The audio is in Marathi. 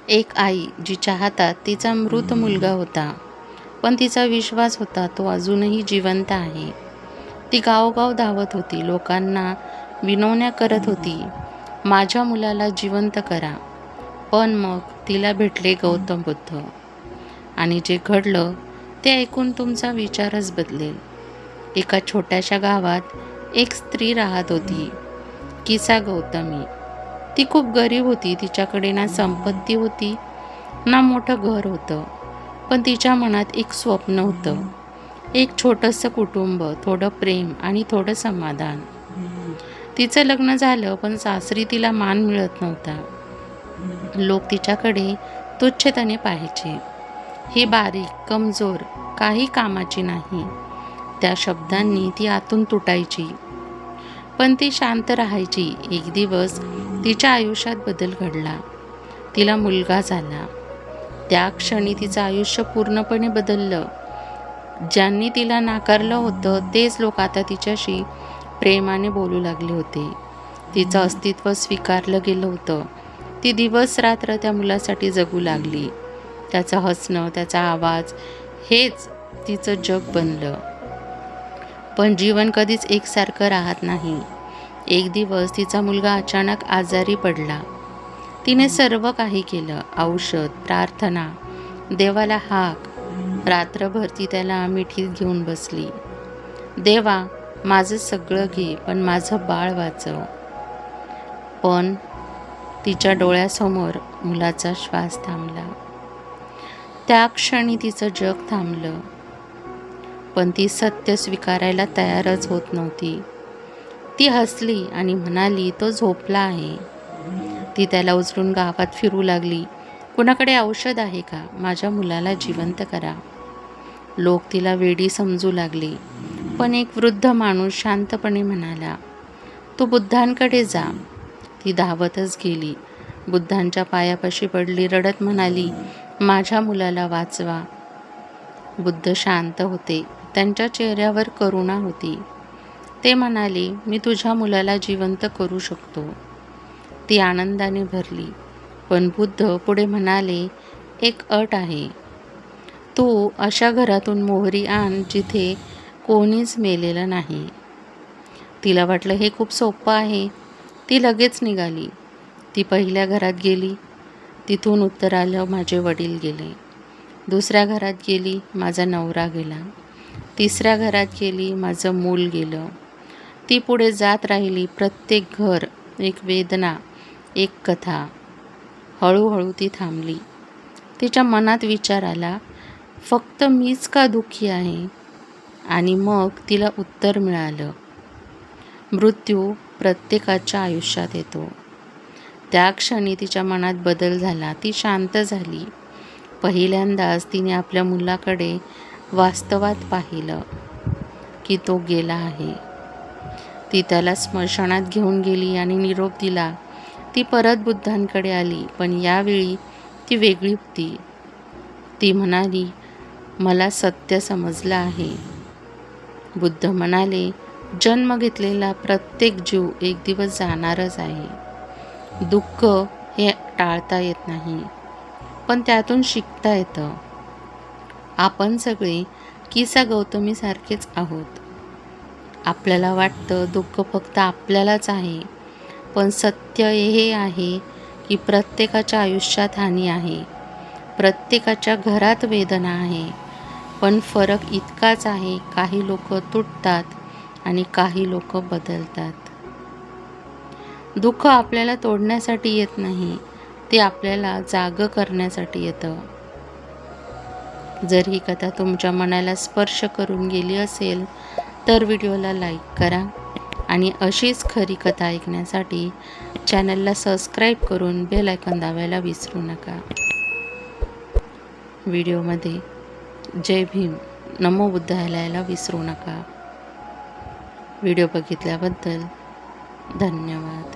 एक आई जिच्या हातात तिचा मृत मुलगा होता, पण तिचा विश्वास होता तो अजूनही जिवंत आहे. ती गावोगाव धावत होती, लोकांना विनवण्या करत होती, माझ्या मुलाला जिवंत करा. पण मग तिला भेटले गौतम बुद्ध, आणि जे घडलं ते ऐकून तुमचा विचारच बदलेल. एका छोट्याशा गावात एक स्त्री राहत होती, किसा गौतमी. ती खूप गरीब होती. तिच्याकडे ना संपत्ती होती ना मोठं घर होतं, पण तिच्या मनात एक स्वप्न होतं, एक छोटंसं कुटुंब, थोडं प्रेम आणि थोडं समाधान. तिचं लग्न झालं, पण सासरी तिला मान मिळत नव्हता. लोक तिच्याकडे तुच्छतेने पाहायचे. ही बारीक, कमजोर, काही कामाची नाही. त्या शब्दांनी ती आतून तुटायची, पण ती शांत राहायची. एक दिवस तिच्या आयुष्यात बदल घडला. तिला मुलगा झाला. त्या क्षणी तिचं आयुष्य पूर्णपणे बदललं. ज्यांनी तिला नाकारलं होतं तेच लोक आता तिच्याशी प्रेमाने बोलू लागले होते. तिचं अस्तित्व स्वीकारलं गेलं होतं. ती दिवस रात्र त्या मुलासाठी जगू लागली. त्याचं हसणं, त्याचा आवाज, हेच तिचं जग बनलं. पण जीवन कधीच एकसारखं राहत नाही. एक दिवस तिचा मुलगा अचानक आजारी पडला. तिने सर्व काही केलं, औषध, प्रार्थना, देवाला हाक. रात्रभर ती त्याला मिठीत घेऊन बसली. देवा, माझं सगळं घे, पण माझं बाळ वाचव. पण तिच्या डोळ्यासमोर मुलाचा श्वास थांबला. त्या क्षणी तिचं जग थांबलं. पण ती सत्य स्वीकारायला तयारच होत नव्हती. ती हसली आणि म्हणाली, तो झोपला आहे. ती त्याला उचलून गावात फिरू लागली. कुणाकडे औषध आहे का? माझ्या मुलाला जिवंत करा. लोक तिला वेडी समजू लागले, पण एक वृद्ध माणूस शांतपणे म्हणाला, तू बुद्धांकडे जा. ती धावतच गेली. बुद्धांच्या पायापाशी पडली, रडत म्हणाली, माझ्या मुलाला वाचवा. बुद्ध शांत होते. त्यांच्या चेहऱ्यावर करुणा होती. ते म्हणाले, मी तुझ्या मुलाला जिवंत करू शकतो. ती आनंदाने भरली. पण बुद्ध पुढे म्हणाले, एक अट आहे. तू अशा घरातून मोहरी आण जिथे कोणीच मेलेलं नाही. तिला वाटलं हे खूप सोपं आहे. ती लगेच निघाली. ती पहिल्या घरात गेली. तिथून उत्तर आलं, माझे वडील गेले. दुसऱ्या घरात गेली, माझा नवरा गेला. तिसऱ्या घरात गेली, माझं मूल गेलं. ती पुढे जात राहिली. प्रत्येक घर एक वेदना, एक कथा. हळूहळू ती थांबली. तिच्या मनात विचार आला, फक्त मीच का दुःखी आहे? आणि मग तिला उत्तर मिळालं, मृत्यू प्रत्येकाच्या आयुष्यात येतो. त्या क्षणी तिच्या मनात बदल झाला. ती शांत झाली. पहिल्यांदाच तिने आपल्या मुलाकडे वास्तवात पाहिलं की तो गेला आहे. ती त्याला स्मशानात घेऊन गेली आणि निरोप दिला. ती परत बुद्धांकडे आली, पण यावेळी ती वेगळी होती. ती म्हणाली, मला सत्य समजलं आहे. बुद्ध म्हणाले, जन्म घेतलेला प्रत्येक जीव एक दिवस जाणारच आहे. दुःख हे टाळता येत नाही, पण त्यातून शिकता येतं. आपण सगळे किसा गौतमीसारखेच आहोत. आपल्याला वाटतं दुःख फक्त आपल्यालाच आहे, पण सत्य हे आहे की प्रत्येकाच्या आयुष्यात हानी आहे, प्रत्येकाच्या घरात वेदना आहे. पण फरक इतकाच आहे, काही लोक तुटतात आणि काही लोक बदलतात. दुःख आपल्याला तोडण्यासाठी येत नाही, ते आपल्याला जागं करण्यासाठी येतं. जर ही कथा तुमच्या मनाला स्पर्श करून गेली असेल तर व्हिडिओला लाईक करा आणि अशीच खरी कथा ऐकण्यासाठी चॅनलला सबस्क्राईब करून बेल आयकॉन दाबायला विसरू नका. व्हिडिओमध्ये जय भीम, नमो बुद्धाय लिहायला विसरू नका. व्हिडिओ बघितल्याबद्दल धन्यवाद.